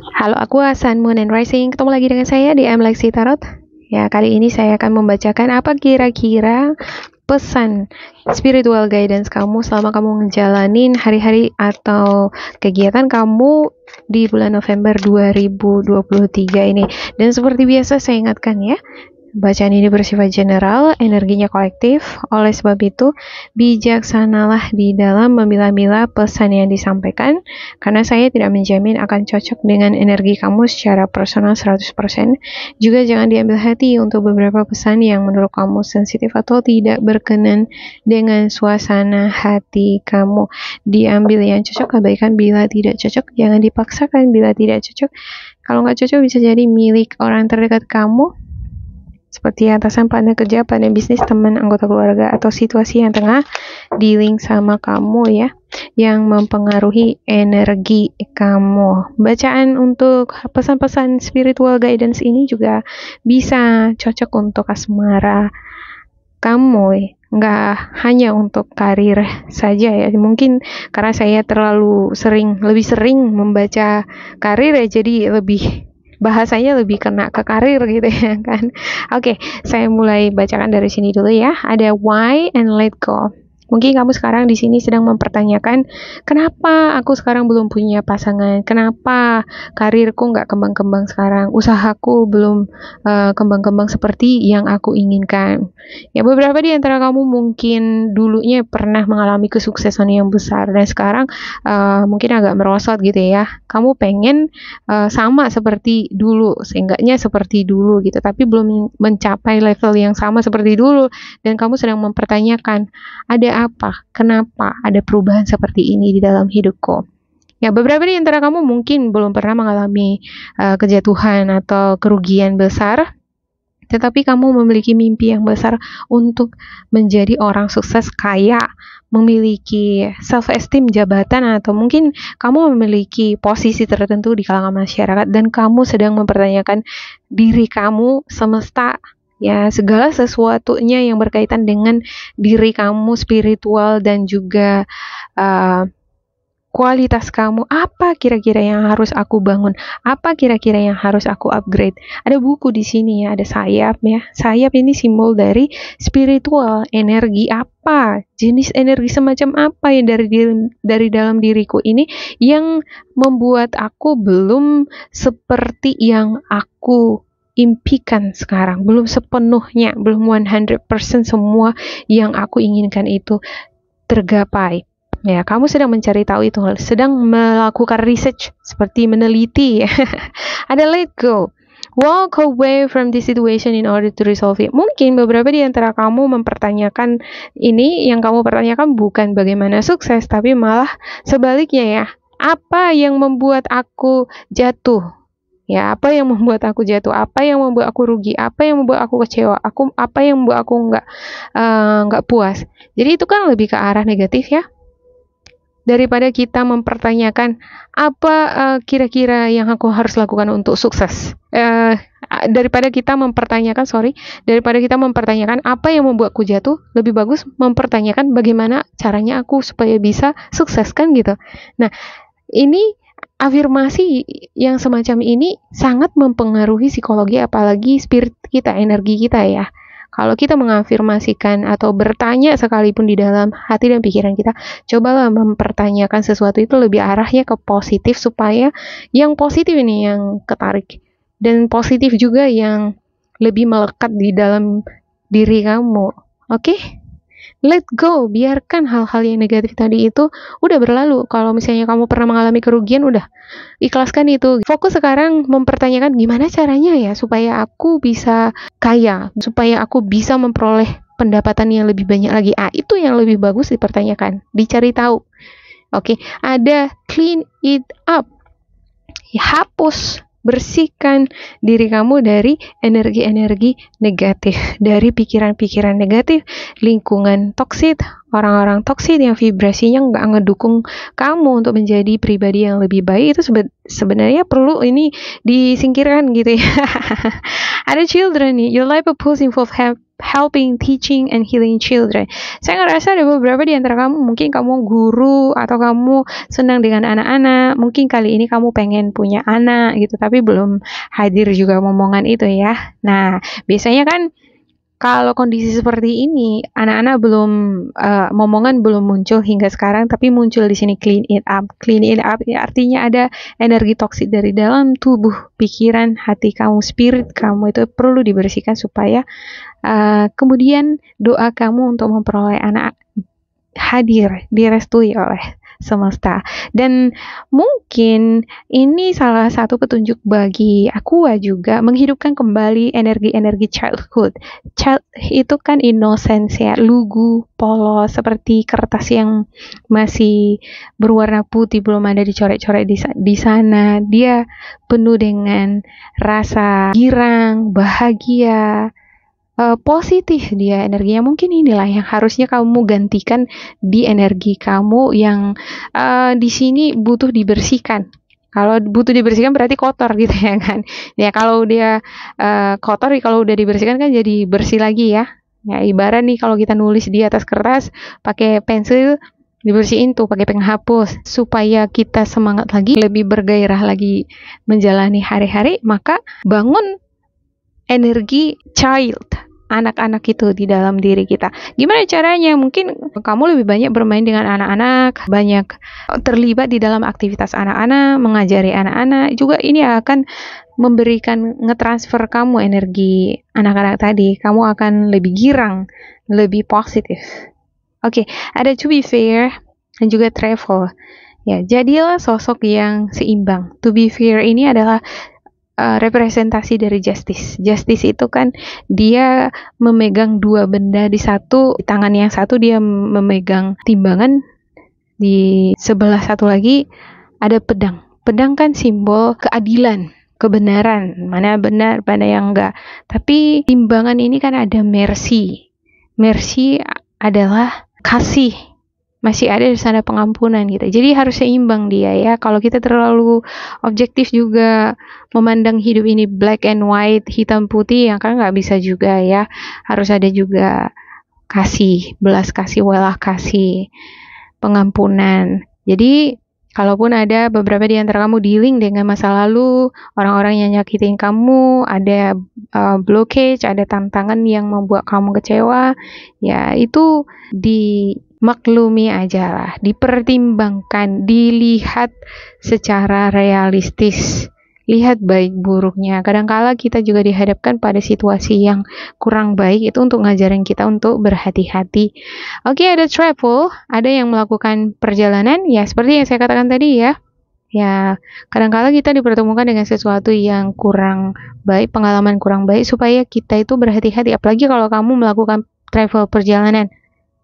Halo, aku Sun, Moon and Rising. Ketemu lagi dengan saya di Lexi Tarot. Ya, kali ini saya akan membacakan apa kira-kira pesan spiritual guidance kamu selama kamu ngejalanin hari-hari atau kegiatan kamu di bulan November 2023 ini. Dan seperti biasa saya ingatkan ya, bacaan ini bersifat general, energinya kolektif. Oleh sebab itu, bijaksanalah di dalam memilah-milah pesan yang disampaikan, karena saya tidak menjamin akan cocok dengan energi kamu secara personal 100%. Juga jangan diambil hati untuk beberapa pesan yang menurut kamu sensitif atau tidak berkenan dengan suasana hati kamu. Diambil yang cocok, abaikan bila tidak cocok. Jangan dipaksakan bila tidak cocok. Kalau nggak cocok bisa jadi milik orang terdekat kamu, seperti atasan, partner kerja, partner bisnis, teman, anggota keluarga, atau situasi yang tengah dealing sama kamu ya, yang mempengaruhi energi kamu. Bacaan untuk pesan-pesan spiritual guidance ini juga bisa cocok untuk asmara kamu, nggak hanya untuk karir saja ya. Mungkin karena saya lebih sering membaca karir ya, jadi bahasanya lebih kena ke karir gitu ya kan. Oke, saya mulai bacakan dari sini dulu ya. Ada why and let go. Mungkin kamu sekarang di sini sedang mempertanyakan, kenapa aku sekarang belum punya pasangan? Kenapa karirku nggak kembang-kembang sekarang? Usahaku belum kembang-kembang seperti yang aku inginkan. Ya, beberapa di antara kamu mungkin dulunya pernah mengalami kesuksesan yang besar dan sekarang mungkin agak merosot gitu ya. Kamu pengen sama seperti dulu, seenggaknya seperti dulu gitu, tapi belum mencapai level yang sama seperti dulu, dan kamu sedang mempertanyakan, ada apa? Kenapa ada perubahan seperti ini di dalam hidupku? Ya, beberapa di antara kamu mungkin belum pernah mengalami kejatuhan atau kerugian besar, tetapi kamu memiliki mimpi yang besar untuk menjadi orang sukses kaya, memiliki self-esteem jabatan, atau mungkin kamu memiliki posisi tertentu di kalangan masyarakat dan kamu sedang mempertanyakan diri kamu, semesta, ya segala sesuatunya yang berkaitan dengan diri kamu, spiritual dan juga kualitas kamu. Apa kira-kira yang harus aku bangun? Apa kira-kira yang harus aku upgrade? Ada buku di sini ya, ada sayap ya. Sayap ini simbol dari spiritual, energi apa? Jenis energi semacam apa yang dari dalam diriku ini yang membuat aku belum seperti yang aku impikan sekarang, belum sepenuhnya, belum 100% semua yang aku inginkan itu tergapai. Ya, kamu sedang mencari tahu itu, sedang melakukan research, seperti meneliti. Ada let go. Walk away from this situation in order to resolve it. Mungkin beberapa di antara kamu mempertanyakan ini, yang kamu pertanyakan bukan bagaimana sukses, tapi malah sebaliknya ya. Apa yang membuat aku jatuh? Ya, apa yang membuat aku jatuh? Apa yang membuat aku rugi? Apa yang membuat aku kecewa? Apa yang membuat aku nggak puas? Jadi itu kan lebih ke arah negatif ya. Daripada kita mempertanyakan apa kira-kira yang aku harus lakukan untuk sukses. Daripada kita mempertanyakan apa yang membuatku jatuh, lebih bagus mempertanyakan bagaimana caranya aku supaya bisa sukses kan gitu. Nah, ini afirmasi yang semacam ini sangat mempengaruhi psikologi, apalagi spirit kita, energi kita ya. Kalau kita mengafirmasikan atau bertanya sekalipun di dalam hati dan pikiran kita, cobalah mempertanyakan sesuatu itu lebih arahnya ke positif, supaya yang positif ini yang ketarik, dan positif juga yang lebih melekat di dalam diri kamu. Oke? Let go, biarkan hal-hal yang negatif tadi itu udah berlalu. Kalau misalnya kamu pernah mengalami kerugian, udah ikhlaskan itu. Fokus sekarang mempertanyakan gimana caranya ya supaya aku bisa kaya, supaya aku bisa memperoleh pendapatan yang lebih banyak lagi. Itu yang lebih bagus dipertanyakan, dicari tahu. Oke, ada clean it up. Hapus, bersihkan diri kamu dari energi-energi negatif, dari pikiran-pikiran negatif, lingkungan toksik, orang-orang toksik yang vibrasinya nggak ngedukung kamu untuk menjadi pribadi yang lebih baik. Itu sebenarnya perlu ini disingkirkan gitu ya. Ada children nih, your life purpose involve helping, teaching, and healing children. Saya ngerasa ada beberapa di antara kamu, mungkin kamu guru atau kamu senang dengan anak-anak, mungkin kali ini kamu pengen punya anak gitu, tapi belum hadir juga momongan itu ya. Nah, biasanya kan kalau kondisi seperti ini, anak-anak belum, momongan belum muncul hingga sekarang, tapi muncul di sini clean it up. Clean it up ya artinya ada energi toksik dari dalam tubuh, pikiran, hati kamu, spirit kamu itu perlu dibersihkan supaya kemudian doa kamu untuk memperoleh anak hadir, direstui oleh semesta. Dan mungkin ini salah satu petunjuk bagi Aqua juga menghidupkan kembali energi-energi childhood. Child itu kan innocence ya, lugu, polos, seperti kertas yang masih berwarna putih, belum ada dicoret-coret di sana. Dia penuh dengan rasa girang, bahagia, positif dia energinya. Mungkin inilah yang harusnya kamu gantikan di energi kamu yang di sini butuh dibersihkan. Kalau butuh dibersihkan berarti kotor gitu ya kan. Ya kalau dia kotor, kalau udah dibersihkan kan jadi bersih lagi ya. Ya ibarat nih kalau kita nulis di atas kertas pakai pensil, dibersihin tuh pakai penghapus supaya kita semangat lagi, lebih bergairah lagi menjalani hari-hari. Maka bangun energi child, anak-anak itu di dalam diri kita. Gimana caranya? Mungkin kamu lebih banyak bermain dengan anak-anak, banyak terlibat di dalam aktivitas anak-anak, mengajari anak-anak. Juga ini akan memberikan ngetransfer kamu energi anak-anak tadi. Kamu akan lebih girang, lebih positif. Oke, ada to be fair dan juga travel. Ya, jadilah sosok yang seimbang. To be fair ini adalah representasi dari justice. Justice itu kan dia memegang dua benda di satu, di tangan yang satu dia memegang timbangan, di sebelah satu lagi ada pedang. Pedang kan simbol keadilan, kebenaran, mana benar, mana yang enggak. Tapi timbangan ini kan ada mercy. Mercy adalah kasih. Masih ada di sana pengampunan gitu. Jadi harus seimbang dia ya. Kalau kita terlalu objektif juga memandang hidup ini black and white, hitam putih, ya kan nggak bisa juga ya. Harus ada juga kasih, belas kasih, welah kasih, pengampunan. Jadi kalaupun ada beberapa di antara kamu dealing dengan masa lalu, orang-orang yang nyakitin kamu, ada blockage, ada tantangan yang membuat kamu kecewa, ya itu dimaklumi aja lah, dipertimbangkan, dilihat secara realistis, lihat baik buruknya. Kadangkala kita juga dihadapkan pada situasi yang kurang baik, itu untuk ngajarin kita untuk berhati-hati. Oke, ada travel, ada yang melakukan perjalanan, ya seperti yang saya katakan tadi ya. Ya, kadangkala kita dipertemukan dengan sesuatu yang kurang baik, pengalaman kurang baik, supaya kita itu berhati-hati. Apalagi kalau kamu melakukan travel perjalanan.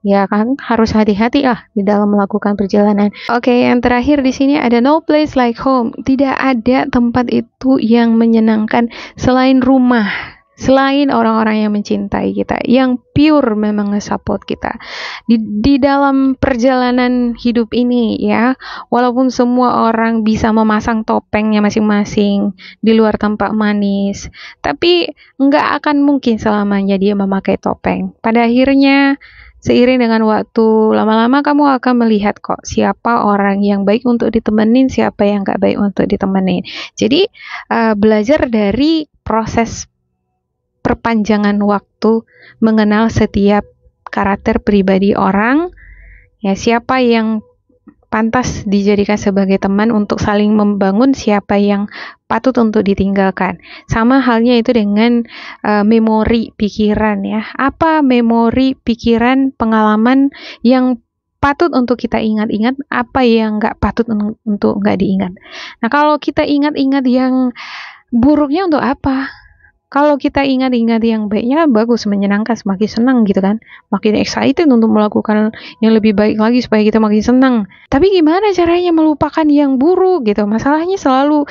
Ya kan harus hati-hati lah di dalam melakukan perjalanan. Oke, yang terakhir di sini ada no place like home. Tidak ada tempat itu yang menyenangkan selain rumah, selain orang-orang yang mencintai kita, yang pure memang nge-support kita. Di dalam perjalanan hidup ini ya, walaupun semua orang bisa memasang topengnya masing-masing di luar tampak manis, tapi nggak akan mungkin selamanya dia memakai topeng. Pada akhirnya seiring dengan waktu, lama-lama kamu akan melihat kok siapa orang yang baik untuk ditemenin, siapa yang gak baik untuk ditemenin. Jadi belajar dari proses perpanjangan waktu, mengenal setiap karakter pribadi orang, ya siapa yang pantas dijadikan sebagai teman untuk saling membangun, siapa yang patut untuk ditinggalkan. Sama halnya itu dengan memori pikiran ya. Apa memori pikiran, pengalaman yang patut untuk kita ingat-ingat, apa yang nggak patut untuk nggak diingat. Nah kalau kita ingat-ingat yang buruknya untuk apa? Kalau kita ingat-ingat yang baiknya kan bagus, menyenangkan, semakin senang gitu kan. Makin excited untuk melakukan yang lebih baik lagi supaya kita makin senang. Tapi gimana caranya melupakan yang buruk gitu? Masalahnya selalu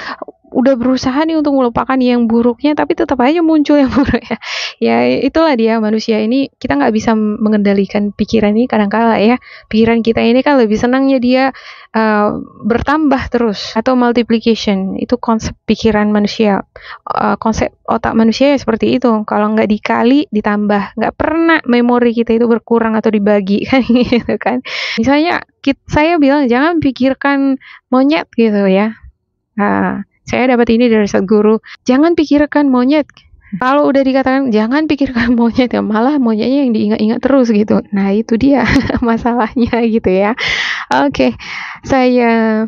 udah berusaha nih untuk melupakan yang buruknya, tapi tetap aja muncul yang buruk ya. Ya itulah dia manusia ini, kita nggak bisa mengendalikan pikiran ini kadang-kala ya. Pikiran kita ini kan lebih senangnya dia bertambah terus atau multiplication. Itu konsep pikiran manusia, konsep otak manusia ya seperti itu. Kalau nggak dikali ditambah, nggak pernah memori kita itu berkurang atau dibagi kan gitu kan. Misalnya saya bilang jangan pikirkan monyet gitu ya. Nah, saya dapat ini dari guru, jangan pikirkan monyet. Kalau udah dikatakan jangan pikirkan monyet ya, malah monyetnya yang diingat-ingat terus gitu. Nah itu dia masalahnya gitu ya. Oke, saya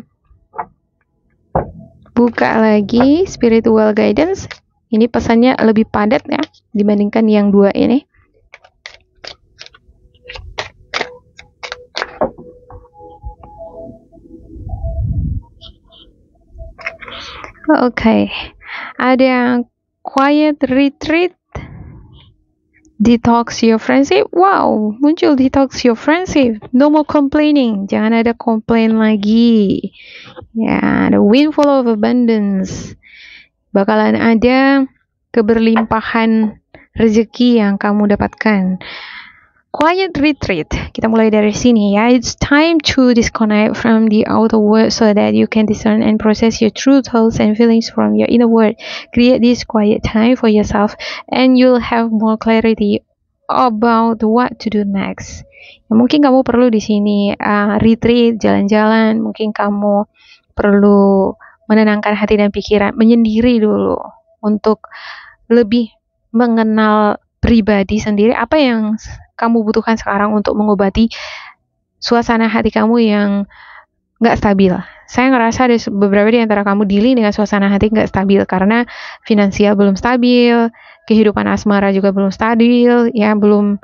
buka lagi spiritual guidance. Ini pesannya lebih padat ya dibandingkan yang dua ini. Oke, ada quiet retreat, detox your friendship. Wow, muncul detox your friendship. No more complaining, jangan ada komplain lagi. Ya, the windfall of abundance. Bakalan ada keberlimpahan rezeki yang kamu dapatkan. Quiet retreat. Kita mulai dari sini ya. It's time to disconnect from the outer world so that you can discern and process your true thoughts and feelings from your inner world. Create this quiet time for yourself and you'll have more clarity about what to do next. Ya, mungkin kamu perlu di sini retreat, jalan-jalan. Mungkin kamu perlu menenangkan hati dan pikiran, menyendiri dulu untuk lebih mengenal pribadi sendiri, apa yang kamu butuhkan sekarang untuk mengobati suasana hati kamu yang nggak stabil. Saya ngerasa ada beberapa di antara kamu dealing dengan suasana hati nggak stabil karena finansial belum stabil, kehidupan asmara juga belum stabil, ya belum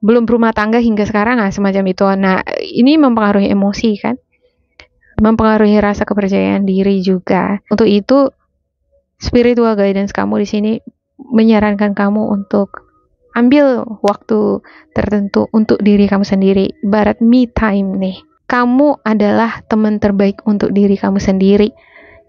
berumah tangga hingga sekarang, semacam itu. Nah, ini mempengaruhi emosi kan, mempengaruhi rasa kepercayaan diri juga. Untuk itu, spiritual guidance kamu di sini menyarankan kamu untuk ambil waktu tertentu untuk diri kamu sendiri. Ibarat me time nih. Kamu adalah teman terbaik untuk diri kamu sendiri.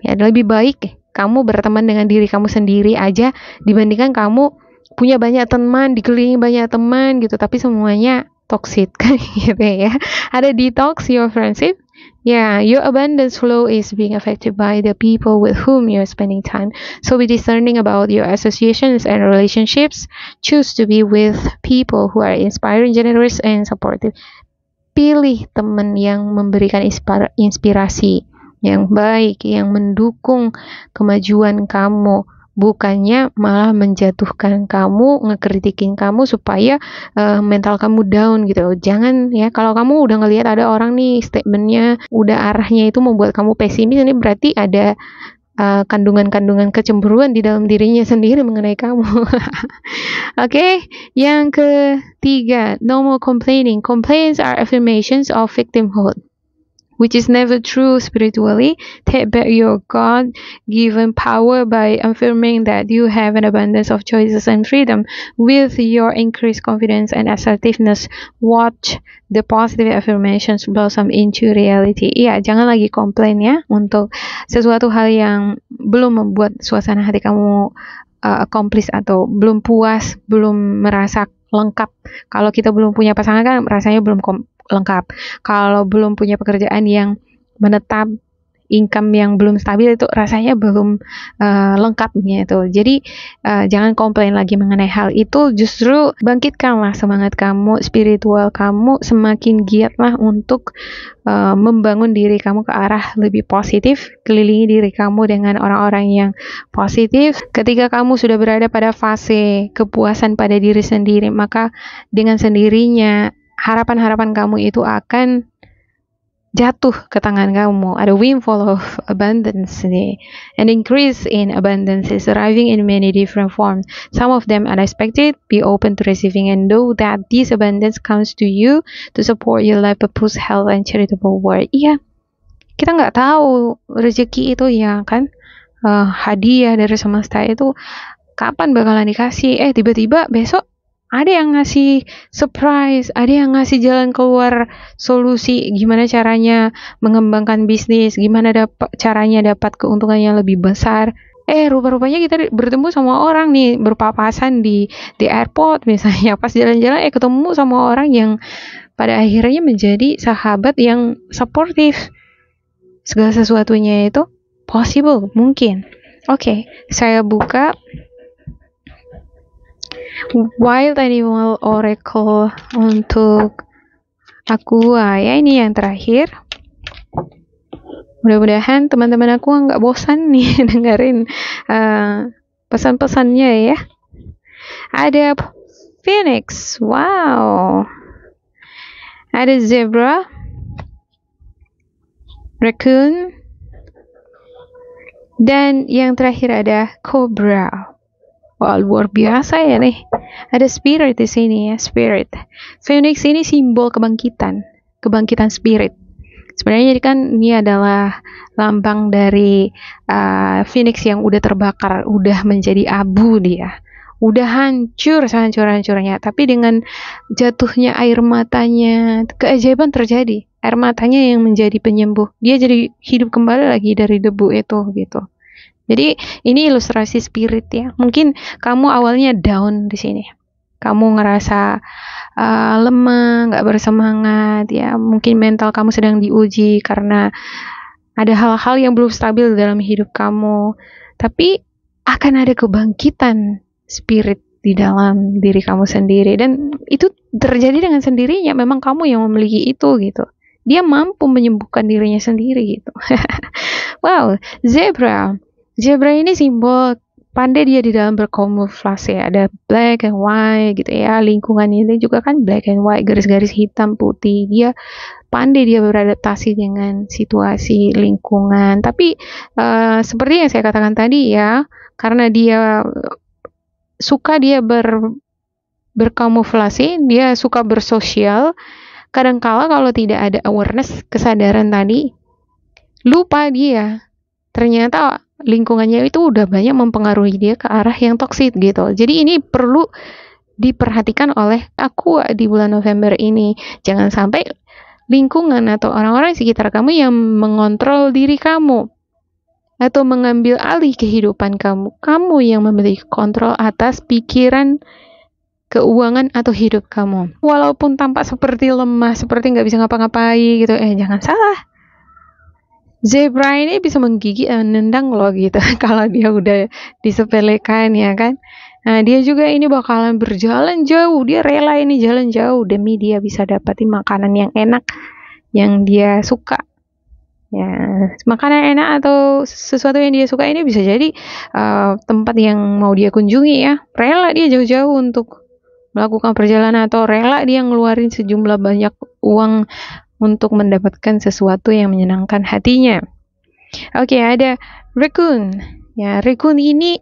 Ya, lebih baik kamu berteman dengan diri kamu sendiri aja dibandingkan kamu punya banyak teman, dikelilingi banyak teman gitu, tapi semuanya toxic kan gitu ya. Ada detox your friendship. Yeah, your abundance flow is being affected by the people with whom you're spending time. So be discerning about your associations and relationships. Choose to be with people who are inspiring, generous, and supportive. Pilih teman yang memberikan inspirasi yang baik, yang mendukung kemajuan kamu, bukannya malah menjatuhkan kamu, ngekritikin kamu supaya mental kamu down gitu. Jangan ya, kalau kamu udah ngelihat ada orang nih statementnya udah arahnya itu membuat kamu pesimis, ini berarti ada kandungan-kandungan kecemburuan di dalam dirinya sendiri mengenai kamu. Oke, yang ketiga, no more complaining. Complaints are affirmations of victimhood, which is never true spiritually. Take back your God-given power by affirming that you have an abundance of choices and freedom. With your increased confidence and assertiveness, watch the positive affirmations blossom into reality. Iya, jangan lagi komplain ya untuk sesuatu hal yang belum membuat suasana hati kamu accomplish atau belum puas, belum merasa lengkap. Kalau kita belum punya pasangan kan rasanya belum lengkap. Kalau belum punya pekerjaan yang menetap, income yang belum stabil, itu rasanya belum lengkap gitu. Jadi jangan komplain lagi mengenai hal itu, justru bangkitkanlah semangat kamu, spiritual kamu, semakin giatlah untuk membangun diri kamu ke arah lebih positif, kelilingi diri kamu dengan orang-orang yang positif. Ketika kamu sudah berada pada fase kepuasan pada diri sendiri, maka dengan sendirinya harapan-harapan kamu itu akan jatuh ke tangan kamu. Ada windfall of abundance nih. An increase in abundance is arriving in many different forms. Some of them unexpected. Be open to receiving and know that this abundance comes to you to support your life purpose, health, and charitable work. Iya, kita nggak tahu rezeki itu ya kan, hadiah dari semesta itu kapan bakalan dikasih. Tiba-tiba besok Ada yang ngasih surprise, ada yang ngasih jalan keluar solusi gimana caranya mengembangkan bisnis, gimana caranya dapat keuntungan yang lebih besar. Rupa-rupanya kita bertemu sama orang nih, berpapasan di airport misalnya, pas jalan-jalan ketemu sama orang yang pada akhirnya menjadi sahabat yang supportive. Segala sesuatunya itu possible, mungkin. Oke, saya buka Wild Animal Oracle untuk Aqua ya, ini yang terakhir. Mudah-mudahan teman-teman aku nggak bosan nih dengerin pesan-pesannya ya. Ada Phoenix, wow. Ada Zebra, Raccoon, dan yang terakhir ada Cobra. Wah, luar biasa ya nih. Ada spirit di sini ya, spirit. Phoenix ini simbol kebangkitan spirit. Sebenarnya kan ini adalah lambang dari Phoenix yang udah terbakar, udah menjadi abu dia. Udah hancur sehancur-hancurnya. Tapi dengan jatuhnya air matanya, keajaiban terjadi. Air matanya yang menjadi penyembuh. Dia jadi hidup kembali lagi dari debu itu gitu. Jadi ini ilustrasi spirit ya. Mungkin kamu awalnya down di sini. Kamu ngerasa lemah, nggak bersemangat ya. Mungkin mental kamu sedang diuji karena ada hal-hal yang belum stabil dalam hidup kamu. Tapi akan ada kebangkitan spirit di dalam diri kamu sendiri. Dan itu terjadi dengan sendirinya. Memang kamu yang memiliki itu gitu. Dia mampu menyembuhkan dirinya sendiri gitu. Wow, Zebra. Zebra ini simbol pandai dia di dalam berkamuflase ya. Ada black and white gitu ya. Lingkungan ini juga kan black and white, garis-garis hitam putih. Dia pandai dia beradaptasi dengan situasi lingkungan. Tapi seperti yang saya katakan tadi ya, karena dia suka dia berkamuflase, dia suka bersosial. Kadangkala kalau tidak ada awareness, kesadaran tadi, lupa dia. Ternyata lingkungannya itu udah banyak mempengaruhi dia ke arah yang toksik gitu. Jadi ini perlu diperhatikan oleh aku di bulan November ini. Jangan sampai lingkungan atau orang-orang di sekitar kamu yang mengontrol diri kamu atau mengambil alih kehidupan kamu. Kamu yang memiliki kontrol atas pikiran, keuangan atau hidup kamu. Walaupun tampak seperti lemah, seperti nggak bisa ngapa-ngapain gitu, jangan salah. Zebra ini bisa menggigit dan nendang loh gitu kalau dia udah disepelekan ya kan. Nah dia juga ini bakalan berjalan jauh, dia rela ini jalan jauh demi dia bisa dapatin makanan yang enak yang dia suka. Ya, makanan enak atau sesuatu yang dia suka ini bisa jadi tempat yang mau dia kunjungi ya. Rela dia jauh-jauh untuk melakukan perjalanan atau rela dia ngeluarin sejumlah banyak uang untuk mendapatkan sesuatu yang menyenangkan hatinya. Oke, ada Raccoon. Ya, Raccoon ini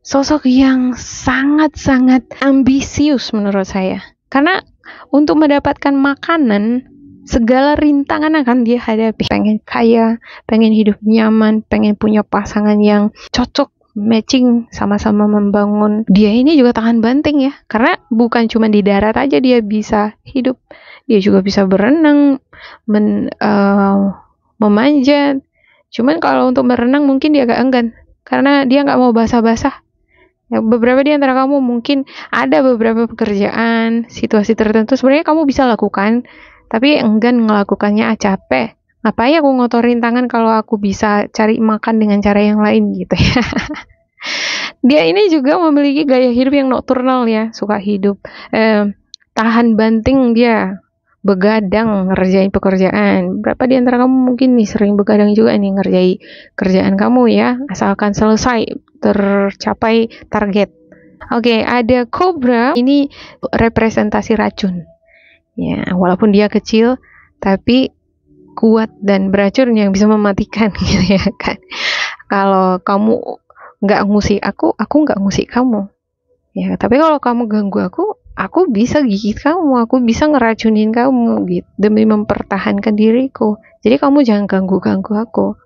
sosok yang sangat-sangat ambisius menurut saya. Karena untuk mendapatkan makanan, segala rintangan akan dia hadapi. Pengen kaya, pengen hidup nyaman, pengen punya pasangan yang cocok, matching, sama-sama membangun. Dia ini juga tahan banting ya. Karena bukan cuma di darat aja dia bisa hidup. Dia juga bisa berenang, memanjat. Cuman kalau untuk berenang mungkin dia agak enggan. Karena dia nggak mau basah-basah. Ya, beberapa di antara kamu mungkin ada beberapa pekerjaan, situasi tertentu sebenarnya kamu bisa lakukan. Tapi enggan melakukannya, capek. Ngapain aku ngotorin tangan kalau aku bisa cari makan dengan cara yang lain gitu ya. Dia ini juga memiliki gaya hidup yang nocturnal ya. Suka hidup. Tahan banting dia. Begadang ngerjain pekerjaan. Berapa di antara kamu mungkin nih sering begadang juga nih ngerjain kerjaan kamu ya, asalkan selesai, tercapai target. Oke, ada Cobra. Ini representasi racun. Ya, walaupun dia kecil tapi kuat dan beracun yang bisa mematikan gitu ya kan. Kalau kamu nggak ngusik aku nggak ngusik kamu. Ya, tapi kalau kamu ganggu aku bisa gigit kamu, aku bisa ngeracunin kamu gitu demi mempertahankan diriku. Jadi kamu jangan ganggu-ganggu aku.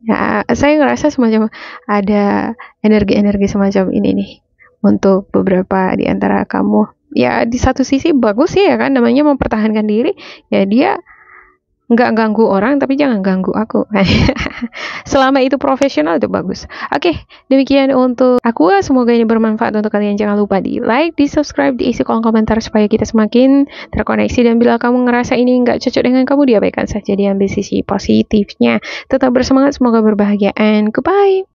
Ya, saya ngerasa semacam ada energi-energi semacam ini nih untuk beberapa di antara kamu. ya di satu sisi bagus sih ya kan, namanya mempertahankan diri. Ya dia nggak ganggu orang, tapi jangan ganggu aku. Selama itu profesional itu bagus. Oke, demikian untuk aku. Semoga ini bermanfaat untuk kalian. Jangan lupa di like, di subscribe, diisi kolom komentar supaya kita semakin terkoneksi. Dan bila kamu ngerasa ini nggak cocok dengan kamu, diabaikan saja, diambil sisi positifnya. Tetap bersemangat, semoga berbahagia, and goodbye.